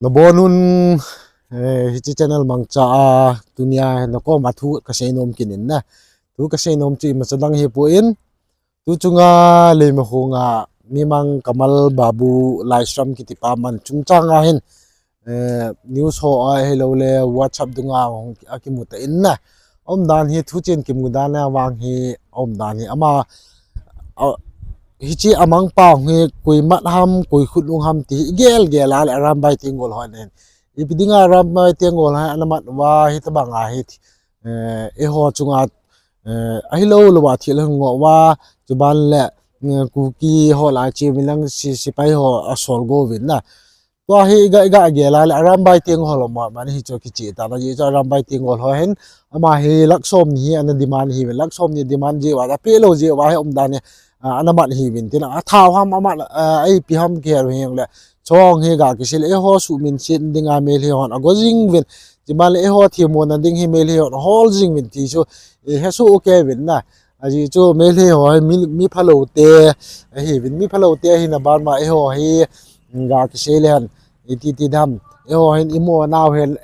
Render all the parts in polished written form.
Nabonun hichi channel mangcha dunia nako mathu kasainom kinin na tu kasainom chi masadang hi poin tu chunga le mahunga mimang Kamal Babu livestream kitipa man chungchanga hin news ho a hello le WhatsApp dunga akimuta inna om dan hi thu chen kimudana wang hi om dan hi ama hichi amang pa nge koi mat ham koi khutlung ham ti gel gel al aram bai tingol honen ipidinga aram bai tingol ha anamat wa hitabanga hit e ho chunga ahilo lo wa thil ngo wa chuban le kuki ho la chi milang si pai ho asol go win na to hi ga gel al aram bai tingol ma man hi cho ki chi ta na ji cho aram bai tingol ho hen ama hi laksom ni an demand hi laksom ni demand ji wa pe lo ji wa om dan anamat hi bin tin a thau ham amat ai pi ham ke ro heng le chong he ga ki sil e ho su min sin dinga mel hi hon agozing win jimal e ho thi mon na ding hi mel hi hon hol jing win ti so he su okay win na aji cho mel hi ho mi phalo te hi win mi phalo te hi na bar ma e ho hi ga ki sil han ti dam e ho hin imo naw hen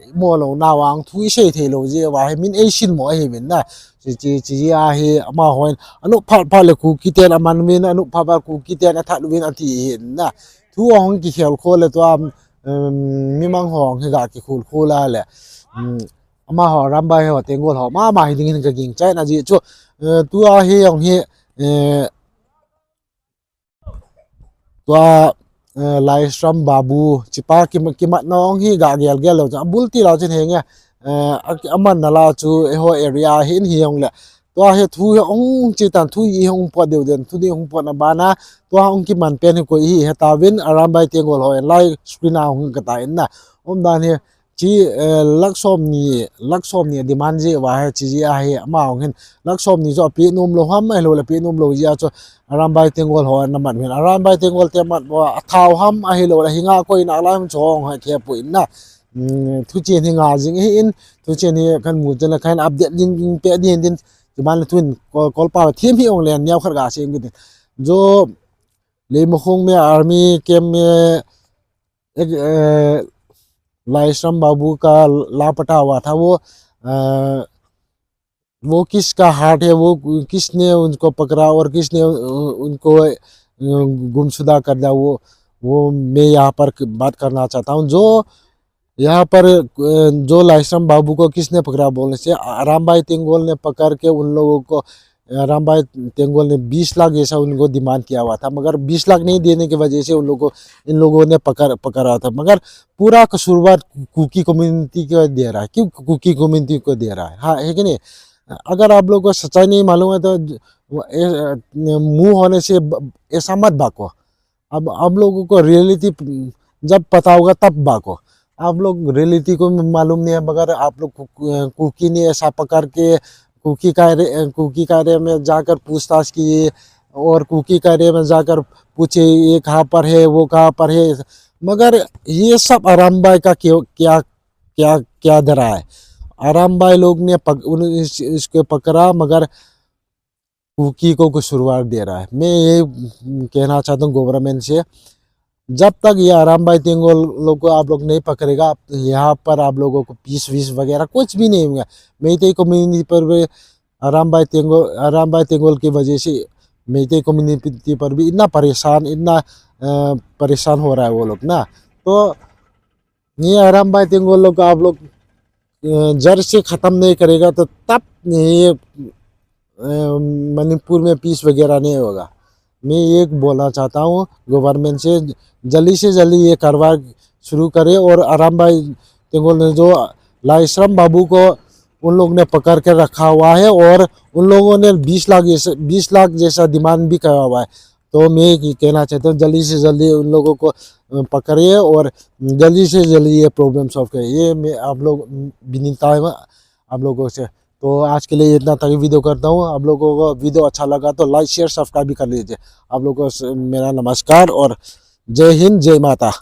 imo lo nawang thui se the lo je wa min e sin mo hi win na chi a hi ama hoin anu pha le ku kiten aman min anu pha ku kiten atha win ati hin na thu ong ki khel kho le to mi mang hong he ga ki khul khola le ama ho rambai ho tengol ho ma hi ding ka ging chai na ji chu tu a hi ong hi to livestream Babu chipa ki mat nong hi ga gel gel lo cha bul ti lo chen he nge aman na la chu e ho area hin hi ong le to he thu ong chi tan thu yi ong po de den thu di ong po na bana to ong ki man pen ko hi he ta win aram bai tengol ho live screen a ong ka ta in na om dan he chi laksom ni demand ji wa he chi ji a he ama ong hin laksom ni jo pi num lo ham mai lo le pi num lo ji a cho aram bai tengol ho na man hin aram bai tengol te mat wa thau ham a he lo la hinga ko ina la ham chong ha ke pu in na thu chen hinga jing hi in thu chen hi kan mu chen la kan update ding pe din juman twin kol pa thiem hi ong len nyaw khar ga sing gid jo le mo khong me army kem me livestream Babu का लापता हुआ था वो किसका heart है वो किसने उनको पकड़ा और किसने उनको गुमशुदा कर दिया वो मैं यहाँ पर बात करना चाहता हूँ जो यहाँ पर जो livestream Babu को किसने पकड़ा बोलने से राम भाई तेंगोल ने पकड़ के उन लोगों को राम भाई तेंगोल ने 20 लाख जैसा उनको डिमांड किया हुआ था मगर 20 लाख नहीं देने की वजह से इन लोगों ने पकड़ा था मगर पूरा कसूरवार कुकी कम्युनिटी को दे रहा है क्यों कुकी कम्युनिटी को दे रहा है हाँ है कि नहीं अगर आप लोगों को सच्चाई नहीं मालूम है तो मुंह होने से ऐसा मत बाको अब आप लोगों को रियलिटी जब पता होगा तब बाको आप लोग रियलिटी को मालूम नहीं है मगर आप लोग कुकी ने ऐसा पकड़ के कुकी कार्य में जाकर पूछताछ किए और कुकी कार्य में जाकर पूछे ये कहाँ पर है वो कहाँ पर है मगर ये सब आराम भाई का क्या क्या क्या धरा है आराम भाई लोग ने इसको पकड़ा मगर कुकी को शुरुआत दे रहा है मैं ये कहना चाहता हूँ गवर्नमेंट से जब तक ये आराम भाई तेंगोल लोग को आप लोग नहीं पकड़ेगा यहाँ पर आप लोगों को पीस वीस वगैरह कुछ भी नहीं होगा मेइते कम्युनिटी पर भी आराम भाई तेंगोल की वजह से मेइते कम्युनिटी पर भी इतना परेशान हो रहा है वो लोग ना तो ये आराम भाई तेंगोल लोग आप लोग जड़ से ख़त्म नहीं करेगा तो तब ये मणिपुर में पीस वगैरह नहीं होगा मैं ये बोलना चाहता हूँ गवर्नमेंट से जल्दी ये कार्रवाई शुरू करे और आराम भाई तेंगोल ने जो livestream Babu को उन लोगों ने पकड़ कर रखा हुआ है और उन लोगों ने 20 लाख जैसा डिमांड भी किया हुआ है तो मैं कहना चाहता हूँ जल्दी से जल्दी उन लोगों को पकड़िए और जल्दी से जल्दी ये प्रॉब्लम सॉल्व करिए ये मैं आप लोग विनीता है आप लोगों से तो आज के लिए इतना तक वीडियो करता हूँ आप लोगों को वीडियो अच्छा लगा तो लाइक शेयर सब्सक्राइब भी कर लीजिए आप लोगों को मेरा नमस्कार और जय हिंद जय माता।